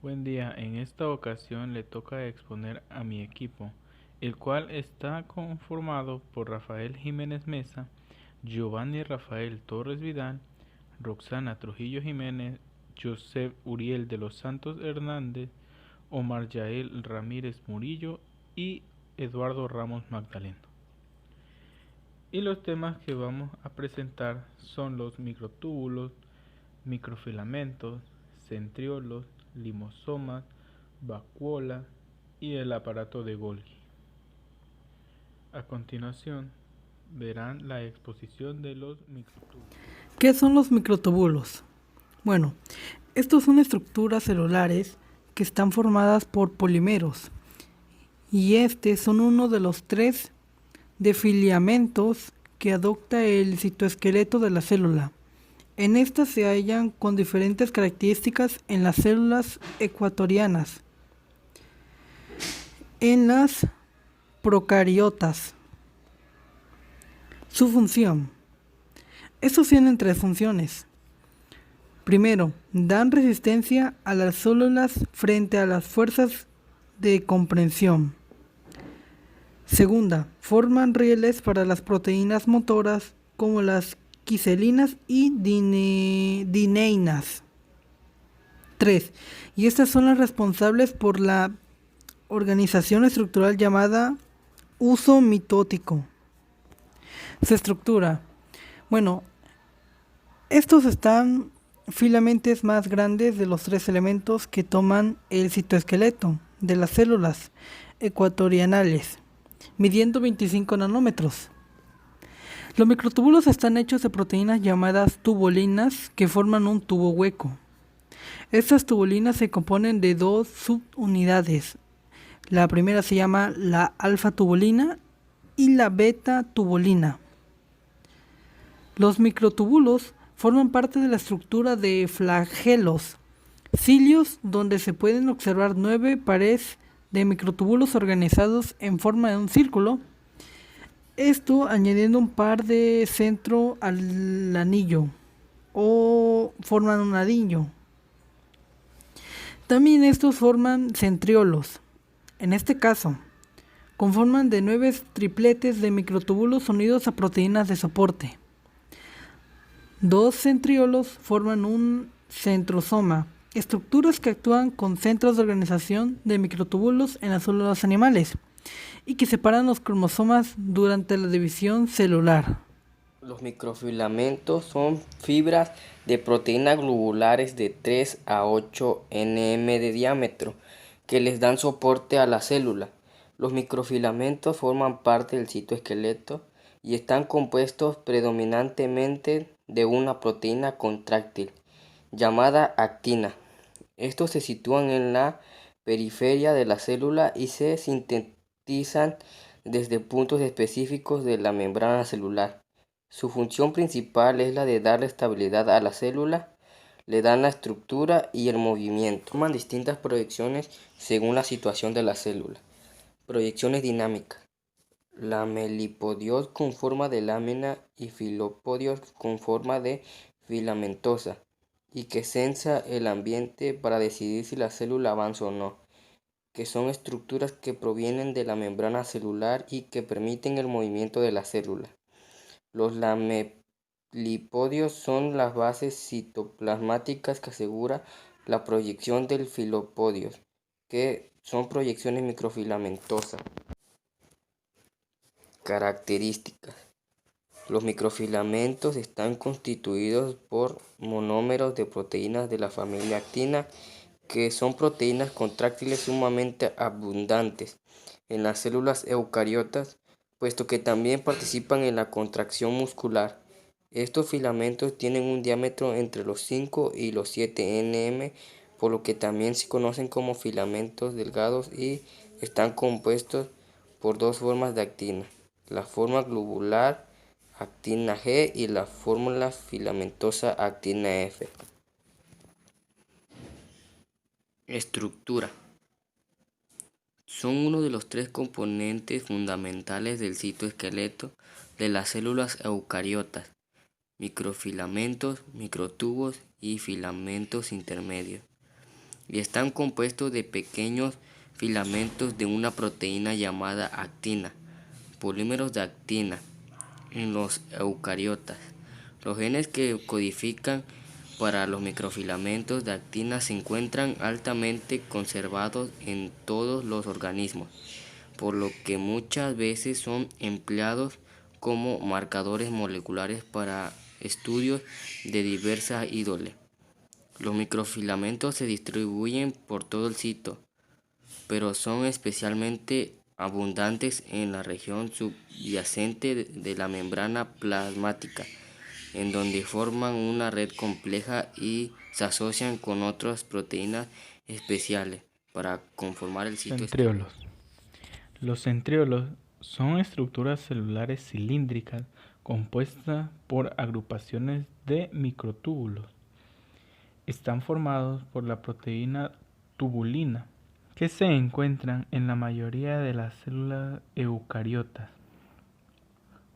Buen día, en esta ocasión le toca exponer a mi equipo, el cual está conformado por Rafael Jiménez Mesa, Giovanni Rafael Torres Vidal, Roxana Trujillo Jiménez, Josep Uriel de los Santos Hernández, Omar Yael Ramírez Murillo y Eduardo Ramos Magdaleno. Y los temas que vamos a presentar son los microtúbulos, microfilamentos, centriolos, limosomas, vacuolas y el aparato de Golgi. A continuación, verán la exposición de los microtúbulos. ¿Qué son los microtúbulos? Bueno, estos son estructuras celulares que están formadas por polímeros y son uno de los tres de filamentos que adopta el citoesqueleto de la célula. En estas se hallan con diferentes características en las células ecuatorianas, en las procariotas. Su función. Estos tienen tres funciones. Primero, dan resistencia a las células frente a las fuerzas de compresión. Segunda, forman rieles para las proteínas motoras como las quiselinas y dineinas. 3. Y estas son las responsables por la organización estructural llamada uso mitótico. Su estructura. Bueno, estos están filamentos más grandes de los tres elementos que toman el citoesqueleto de las células ecuatorianales, midiendo 25 nanómetros. Los microtúbulos están hechos de proteínas llamadas tubulinas que forman un tubo hueco. Estas tubulinas se componen de dos subunidades. La primera se llama la alfa-tubulina y la beta-tubulina. Los microtúbulos forman parte de la estructura de flagelos, cilios, donde se pueden observar 9 pares de microtúbulos organizados en forma de un círculo. Esto añadiendo un par de centro al anillo o forman un anillo. También estos forman centriolos. En este caso, conforman de 9 tripletes de microtúbulos unidos a proteínas de soporte. 2 centriolos forman un centrosoma, estructuras que actúan con centros de organización de microtúbulos en las células animales y que separan los cromosomas durante la división celular. Los microfilamentos son fibras de proteínas globulares de 3 a 8 nm de diámetro que les dan soporte a la célula. Los microfilamentos forman parte del citoesqueleto y están compuestos predominantemente de una proteína contráctil llamada actina. Estos se sitúan en la periferia de la célula y se sintetizan desde puntos específicos de la membrana celular. Su función principal es la de darle estabilidad a la célula, le dan la estructura y el movimiento. Toman distintas proyecciones según la situación de la célula. Proyecciones dinámicas. Lamellipodios con forma de lámina y filopodios con forma de filamentosa, y que sensa el ambiente para decidir si la célula avanza o no, que son estructuras que provienen de la membrana celular y que permiten el movimiento de la célula. Los lamellipodios son las bases citoplasmáticas que aseguran la proyección del filopodios, que son proyecciones microfilamentosas. Características. Los microfilamentos están constituidos por monómeros de proteínas de la familia actina, que son proteínas contráctiles sumamente abundantes en las células eucariotas, puesto que también participan en la contracción muscular. Estos filamentos tienen un diámetro entre los 5 y los 7 nm, por lo que también se conocen como filamentos delgados, y están compuestos por dos formas de actina: la forma globular actina G y la fórmula filamentosa actina F. Estructura. Son uno de los tres componentes fundamentales del citoesqueleto de las células eucariotas: microfilamentos, microtubos y filamentos intermedios. y están compuestos de pequeños filamentos de una proteína llamada actina, polímeros de actina en los eucariotas. Los genes que codifican para los microfilamentos de actina se encuentran altamente conservados en todos los organismos, por lo que muchas veces son empleados como marcadores moleculares para estudios de diversa índole. Los microfilamentos se distribuyen por todo el cito, pero son especialmente abundantes en la región subyacente de la membrana plasmática, en donde forman una red compleja y se asocian con otras proteínas especiales para conformar el citoesquema. Centriolos. Los centriolos son estructuras celulares cilíndricas compuestas por agrupaciones de microtúbulos. Están formados por la proteína tubulina, que se encuentran en la mayoría de las células eucariotas.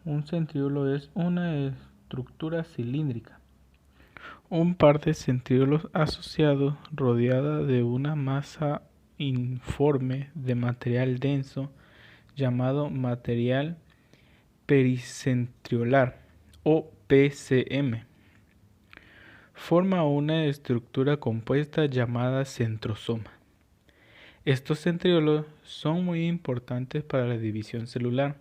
Un centriolo es una estructura cilíndrica, un par de centriolos asociados rodeada de una masa informe de material denso llamado material pericentriolar o PCM. Forma una estructura compuesta llamada centrosoma. Estos centriolos son muy importantes para la división celular.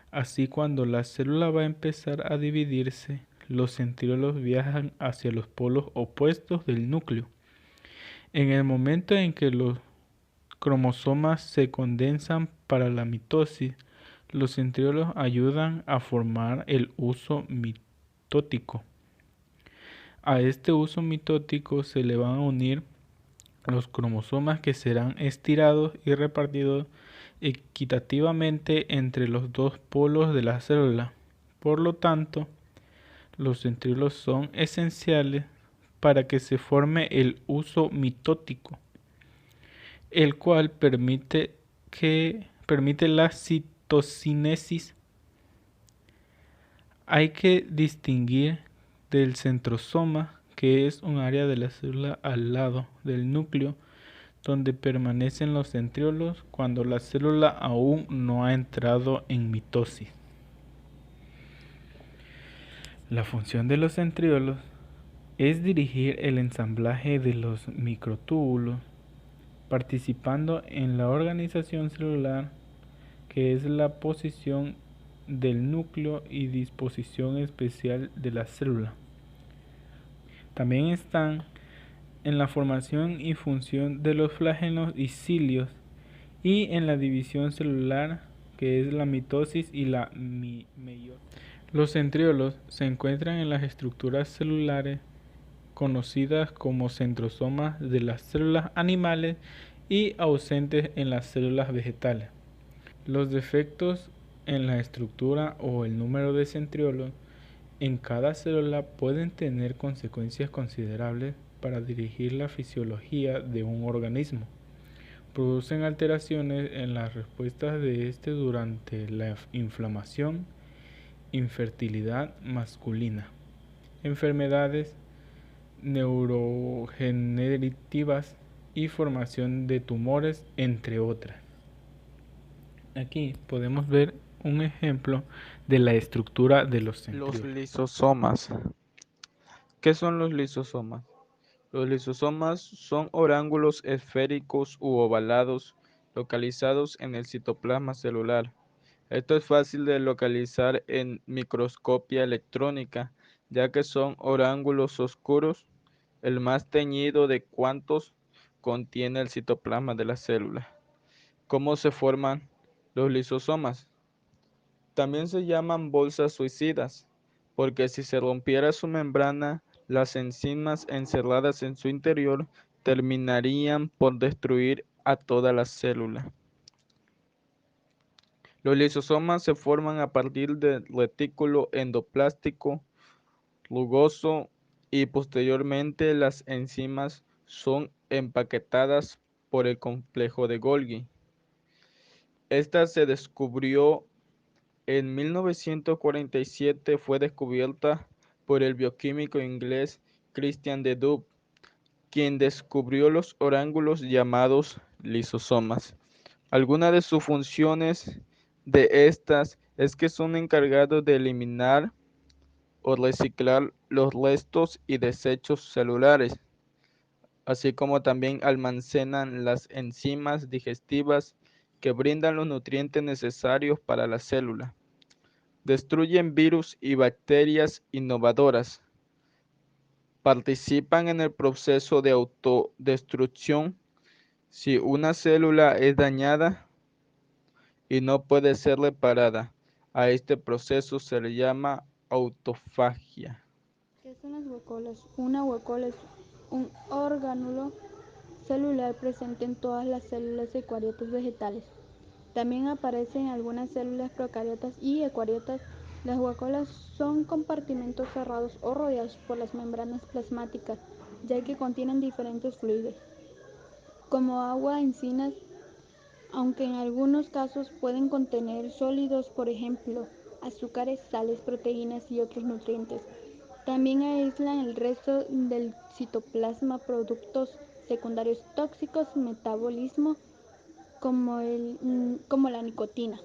Así, cuando la célula va a empezar a dividirse, los centriolos viajan hacia los polos opuestos del núcleo. En el momento en que los cromosomas se condensan para la mitosis, los centriolos ayudan a formar el uso mitótico. A este uso mitótico se le van a unir los cromosomas que serán estirados y repartidos equitativamente entre los dos polos de la célula. Por lo tanto, los centriolos son esenciales para que se forme el uso mitótico, el cual permite la citocinesis. Hay que distinguir del centrosoma, que es un área de la célula al lado del núcleo, donde permanecen los centriolos cuando la célula aún no ha entrado en mitosis. La función de los centriolos es dirigir el ensamblaje de los microtúbulos, participando en la organización celular, que es la posición del núcleo y disposición especial de la célula. También están en la formación y función de los flagelos y cilios y en la división celular, que es la mitosis y la meiosis. Los centriolos se encuentran en las estructuras celulares conocidas como centrosomas de las células animales y ausentes en las células vegetales. Los defectos en la estructura o el número de centriolos en cada célula pueden tener consecuencias considerables para dirigir la fisiología de un organismo. Producen alteraciones en las respuestas de este durante la inflamación, infertilidad masculina, enfermedades neurogenerativas y formación de tumores, entre otras. Aquí podemos ver un ejemplo de la estructura de los centriolos. Los lisosomas. ¿Qué son los lisosomas? Los lisosomas son orángulos esféricos u ovalados localizados en el citoplasma celular. Esto es fácil de localizar en microscopía electrónica, ya que son orángulos oscuros, el más teñido de cuantos contiene el citoplasma de la célula. ¿Cómo se forman los lisosomas? También se llaman bolsas suicidas, porque si se rompiera su membrana, las enzimas encerradas en su interior terminarían por destruir a toda la célula. Los lisosomas se forman a partir del retículo endoplástico rugoso y posteriormente las enzimas son empaquetadas por el complejo de Golgi. Esta se descubrió en 1947, fue descubierta por el bioquímico inglés Christian de Duve, quien descubrió los orángulos llamados lisosomas. Algunas de sus funciones de estas es que son encargados de eliminar o reciclar los restos y desechos celulares, así como también almacenan las enzimas digestivas que brindan los nutrientes necesarios para la célula. Destruyen virus y bacterias innovadoras. Participan en el proceso de autodestrucción. Si una célula es dañada y no puede ser reparada, a este proceso se le llama autofagia. ¿Qué son las huecolas? Una huecola es un orgánulo celular presente en todas las células eucariotas vegetales. También aparece en algunas células procariotas y eucariotas. Las huecolas son compartimentos cerrados o rodeados por las membranas plasmáticas, ya que contienen diferentes fluidos, como agua, enzimas, aunque en algunos casos pueden contener sólidos, por ejemplo, azúcares, sales, proteínas y otros nutrientes. También aíslan el resto del citoplasma productos secundarios tóxicos, metabolismo, como la nicotina,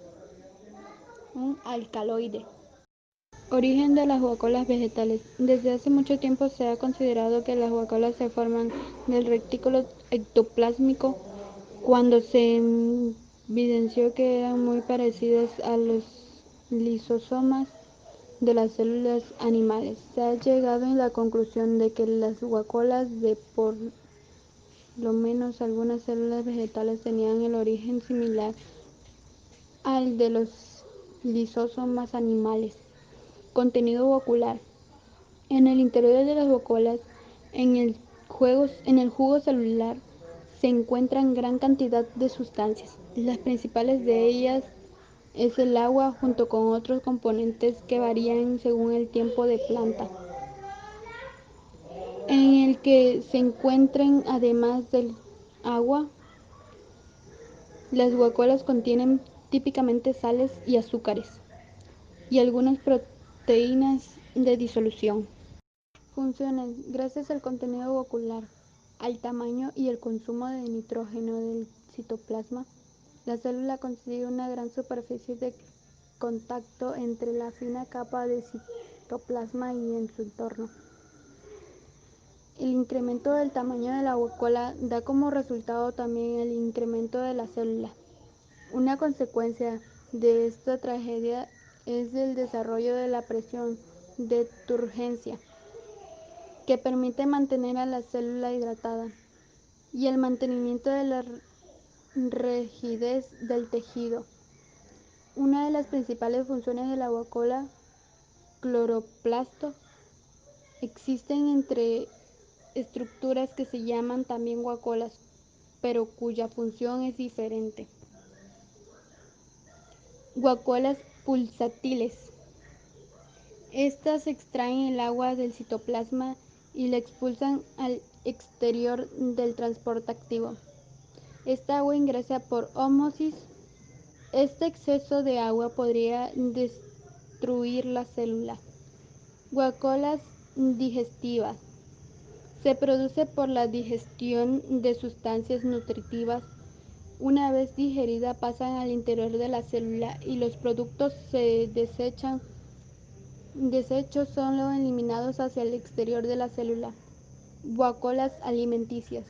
un alcaloide. Origen de las guacolas vegetales. Desde hace mucho tiempo se ha considerado que las guacolas se forman del retículo ectoplásmico cuando se evidenció que eran muy parecidas a los lisosomas de las células animales. Se ha llegado a la conclusión de que las guacolas de por lo menos algunas células vegetales tenían el origen similar al de los lisosomas animales. Contenido ocular. En el interior de las bocolas, en el jugo celular, se encuentran gran cantidad de sustancias. Las principales de ellas es el agua junto con otros componentes que varían según el tipo de planta, en el que se encuentren además del agua. Las guacolas contienen típicamente sales y azúcares y algunas proteínas de disolución. Funciones. Gracias al contenido ocular, al tamaño y el consumo de nitrógeno del citoplasma, la célula consigue una gran superficie de contacto entre la fina capa de citoplasma y en su entorno. El incremento del tamaño de la vacuola da como resultado también el incremento de la célula. Una consecuencia de esta tragedia es el desarrollo de la presión de turgencia, que permite mantener a la célula hidratada, y el mantenimiento de la rigidez del tejido. Una de las principales funciones de la vacuola, cloroplasto, existen entre estructuras que se llaman también vacuolas, pero cuya función es diferente. Vacuolas pulsátiles. Estas extraen el agua del citoplasma y la expulsan al exterior del transporte activo. Esta agua ingresa por ósmosis. Este exceso de agua podría destruir la célula. Vacuolas digestivas. Se produce por la digestión de sustancias nutritivas. Una vez digerida pasan al interior de la célula y los productos desechos son luego eliminados hacia el exterior de la célula. Vacuolas alimenticias.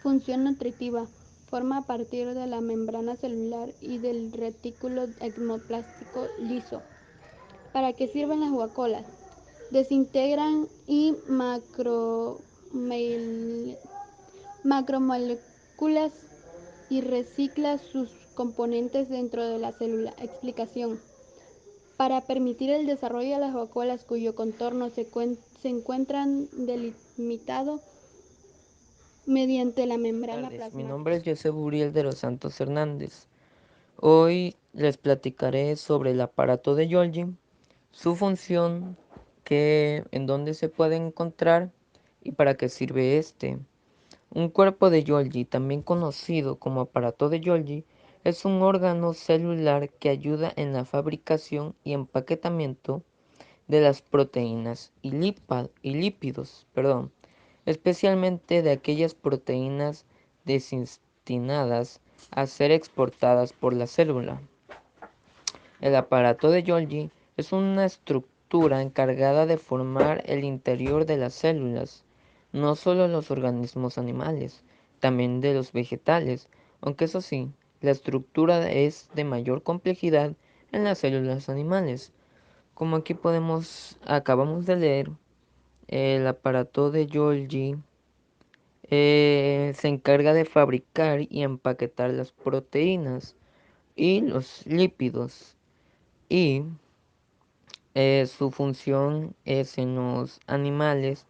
Función nutritiva. Forma a partir de la membrana celular y del retículo endoplástico liso. ¿Para qué sirven las vacuolas? Desintegran y macromoléculas y recicla sus componentes dentro de la célula. Explicación. Para permitir el desarrollo de las vacuolas cuyo contorno se encuentra delimitado mediante la membrana Buenas tardes, mi plasmática. nombre es José Buriel de los Santos Hernández. Hoy les platicaré sobre el aparato de Golgi, su función, en dónde se puede encontrar y para qué sirve este. Un cuerpo de Golgi, también conocido como aparato de Golgi, es un órgano celular que ayuda en la fabricación y empaquetamiento de las proteínas y lípidos. especialmente de aquellas proteínas destinadas a ser exportadas por la célula. El aparato de Golgi es una estructura encargada de formar el interior de las células, no solo los organismos animales, también de los vegetales, aunque eso sí, la estructura es de mayor complejidad en las células animales. Como aquí acabamos de leer, el aparato de Golgi se encarga de fabricar y empaquetar las proteínas y los lípidos y su función es en los animales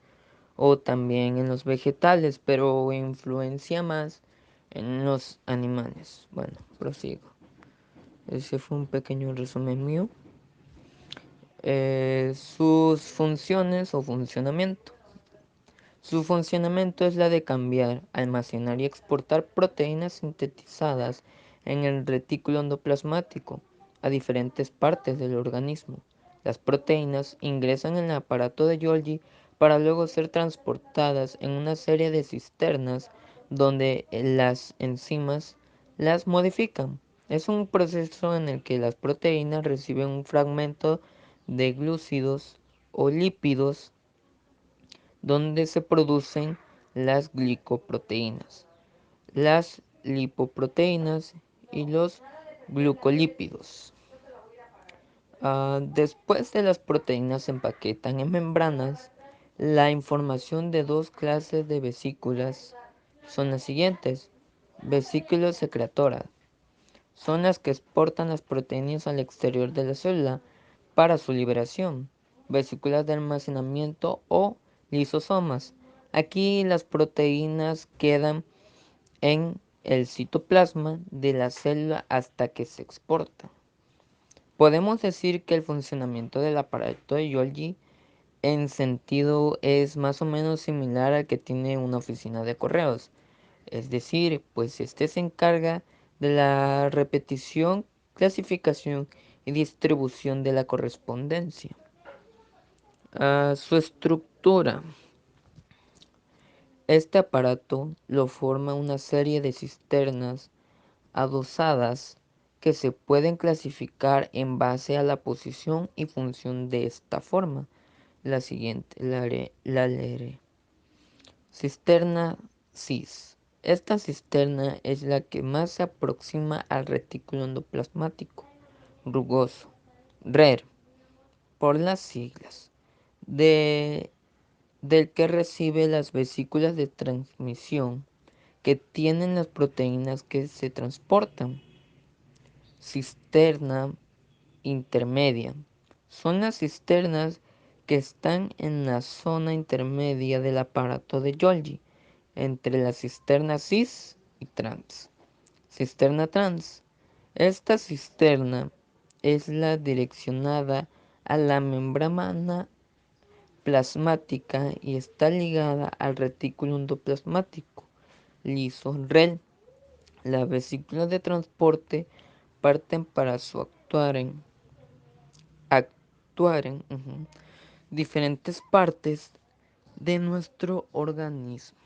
o también en los vegetales, pero influencia más en los animales. Bueno, prosigo. Ese fue un pequeño resumen mío. Sus funciones o funcionamiento. Su funcionamiento es la de cambiar, almacenar y exportar proteínas sintetizadas en el retículo endoplasmático a diferentes partes del organismo. Las proteínas ingresan en el aparato de Golgi para luego ser transportadas en una serie de cisternas donde las enzimas las modifican. Es un proceso en el que las proteínas reciben un fragmento de glúcidos o lípidos donde se producen las glicoproteínas, las lipoproteínas y los glucolípidos. Después de las proteínas se empaquetan en membranas. La información de dos clases de vesículas son las siguientes. Vesículas secretoras son las que exportan las proteínas al exterior de la célula para su liberación. Vesículas de almacenamiento o lisosomas. Aquí las proteínas quedan en el citoplasma de la célula hasta que se exportan. Podemos decir que el funcionamiento del aparato de Golgi en sentido es más o menos similar al que tiene una oficina de correos. Es decir, pues este se encarga de la repetición, clasificación y distribución de la correspondencia. Su estructura. Este aparato lo forma una serie de cisternas adosadas que se pueden clasificar en base a la posición y función de esta forma. La siguiente, la leeré. Cisterna cis. Esta cisterna es la que más se aproxima al retículo endoplasmático rugoso, RER, por las siglas, del que recibe las vesículas de transmisión que tienen las proteínas que se transportan. Cisterna intermedia. Son las cisternas que están en la zona intermedia del aparato de Golgi, entre la cisterna cis y trans. Cisterna trans. Esta cisterna es la direccionada a la membrana plasmática y está ligada al retículo endoplasmático liso REL. Las vesículas de transporte parten para su actuar en diferentes partes de nuestro organismo.